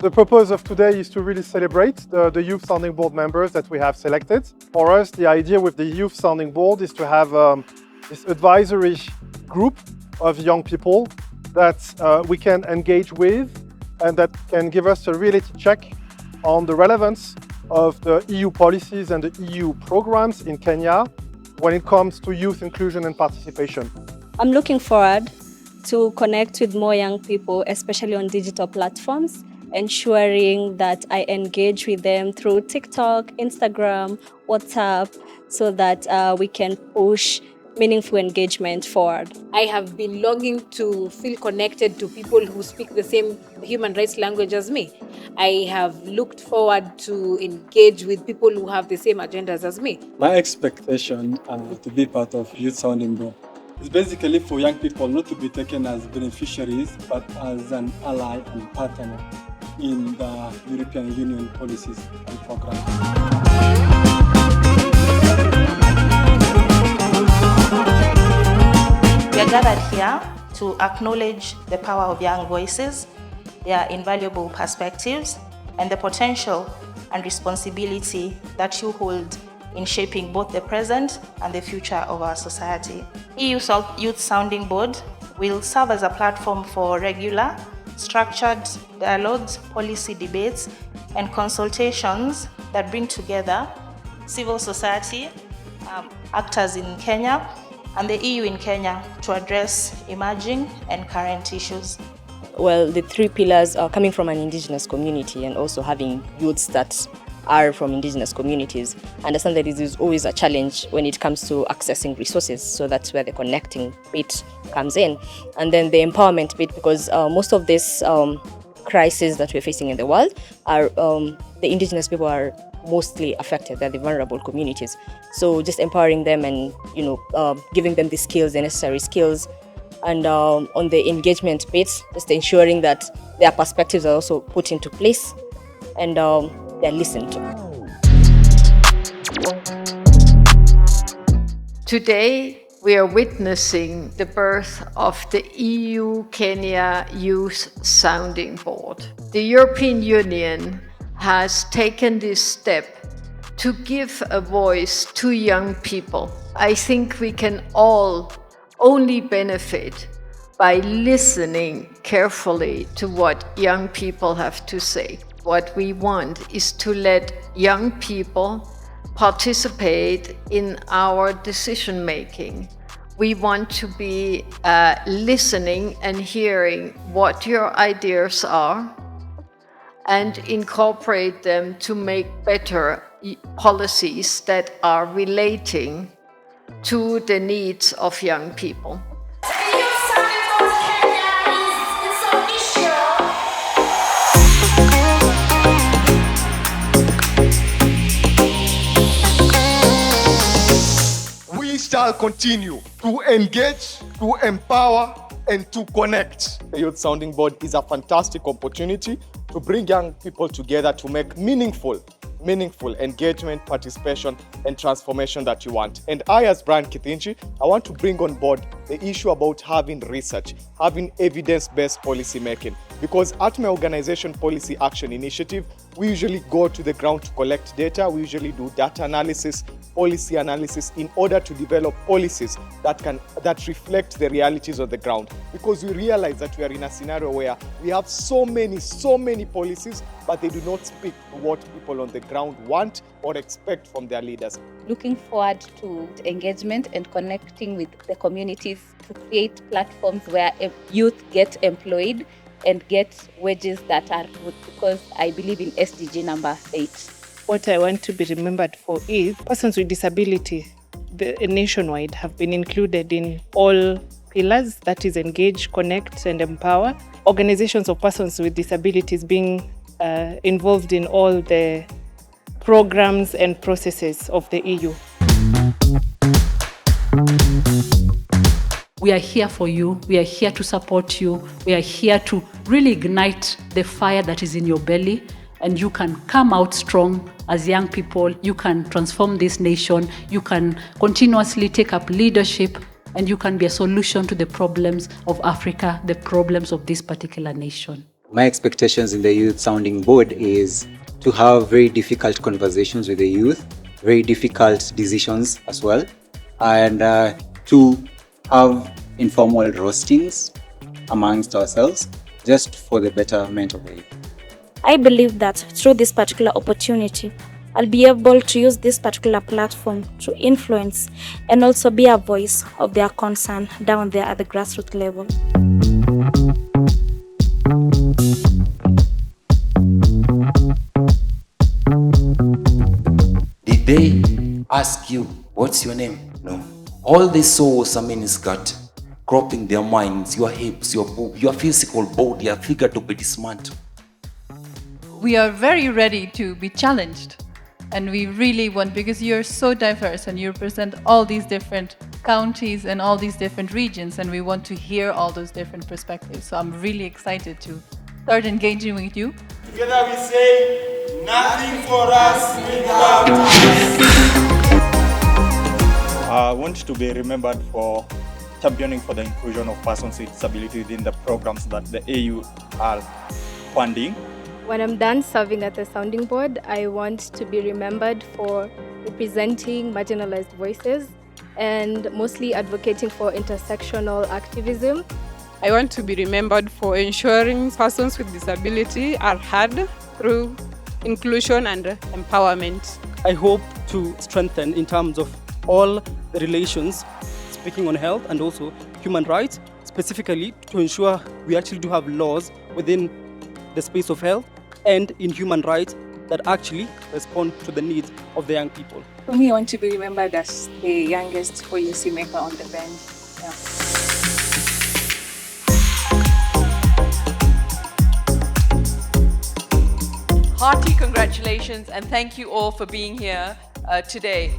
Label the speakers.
Speaker 1: The purpose of today is to really celebrate the Youth Sounding Board members that we have selected. For us, the idea with the Youth Sounding Board is to have this advisory group of young people that we can engage with and that can give us a reality check on the relevance of the EU policies and the EU programs in Kenya when it comes to youth inclusion and participation.
Speaker 2: I'm looking forward to connect with more young people, especially on digital platforms, ensuring that I engage with them through TikTok, Instagram, WhatsApp, so that we can push meaningful engagement forward.
Speaker 3: I have been longing to feel connected to people who speak the same human rights language as me. I have looked forward to engage with people who have the same agendas as me.
Speaker 4: My expectation to be part of Youth Sounding Board is basically for young people not to be taken as beneficiaries, but as an ally and partner in the European Union policies and programs.
Speaker 5: We are gathered here to acknowledge the power of young voices, their invaluable perspectives, and the potential and responsibility that you hold in shaping both the present and the future of our society. EU Youth Sounding Board will serve as a platform for regular, structured dialogues, policy debates, and consultations that bring together civil society, actors in Kenya, and the EU in Kenya to address emerging and current issues.
Speaker 2: Well, the three pillars are coming from an indigenous community and also having youths that are from indigenous communities. I understand that this is always a challenge when it comes to accessing resources, so that's where the connecting bit comes in. And then the empowerment bit, because most of this crises that we're facing in the world are the indigenous people are mostly affected. They're the vulnerable communities. So just empowering them and giving them the skills, the necessary skills. And on the engagement bit, just ensuring that their perspectives are also put into place and they're listened to.
Speaker 6: Today, we are witnessing the birth of the EU-Kenya Youth Sounding Board. The European Union has taken this step to give a voice to young people. I think we can all only benefit by listening carefully to what young people have to say. What we want is to let young people participate in our decision making. We want to be listening and hearing what your ideas are and incorporate them to make better policies that are relating to the needs of young people.
Speaker 7: We shall continue to engage, to empower, and to connect.
Speaker 8: The Youth Sounding Board is a fantastic opportunity to bring young people together to make meaningful engagement, participation, and transformation that you want. And I, as Brian Kithinji, I want to bring on board the issue about having research, having evidence-based policy making. Because at my organization, Policy Action Initiative, we usually go to the ground to collect data. We usually do data analysis, policy analysis in order to develop policies that reflect the realities of the ground. Because we realize that we are in a scenario where we have so many policies, but they do not speak to what people on the ground want or expect from their leaders.
Speaker 9: Looking forward to engagement and connecting with the communities to create platforms where youth get employed and get wages that are good, because I believe in SDG number 8.
Speaker 10: What I want to be remembered for is persons with disability nationwide have been included in all pillars, that is engage, connect, and empower. Organizations of persons with disabilities being involved in all the programs and processes of the EU.
Speaker 11: We are here for you. We are here to support you. We are here to really ignite the fire that is in your belly, and you can come out strong as young people. You can transform this nation. You can continuously take up leadership, and you can be a solution to the problems of Africa, the problems of this particular nation.
Speaker 12: My expectations in the Youth Sounding Board is to have very difficult conversations with the youth, very difficult decisions as well, and to have informal roastings amongst ourselves just for the betterment of the youth.
Speaker 13: I believe that through this particular opportunity, I'll be able to use this particular platform to influence and also be a voice of their concern down there at the grassroots level.
Speaker 14: Did they ask you, what's your name? No. All they saw was a miniskirt cropping their minds, your hips, your physical body, your figure to be dismantled.
Speaker 15: We are very ready to be challenged, and we really want, because you're so diverse and you represent all these different counties and all these different regions, and we want to hear all those different perspectives. So I'm really excited to start engaging with you.
Speaker 7: Together we say, nothing for us without us.
Speaker 8: I want to be remembered for championing for the inclusion of persons with disability within the programs that the AU are funding.
Speaker 16: When I'm done serving at the sounding board, I want to be remembered for representing marginalized voices and mostly advocating for intersectional activism.
Speaker 17: I want to be remembered for ensuring persons with disability are heard through inclusion and empowerment.
Speaker 18: I hope to strengthen in terms of all the relations, speaking on health and also human rights, specifically to ensure we actually do have laws within the space of health and in human rights that actually respond to the needs of the young people.
Speaker 19: For me, I want to be remembered as the youngest policy maker on the bench. Yeah.
Speaker 20: Hearty congratulations and thank you all for being here today.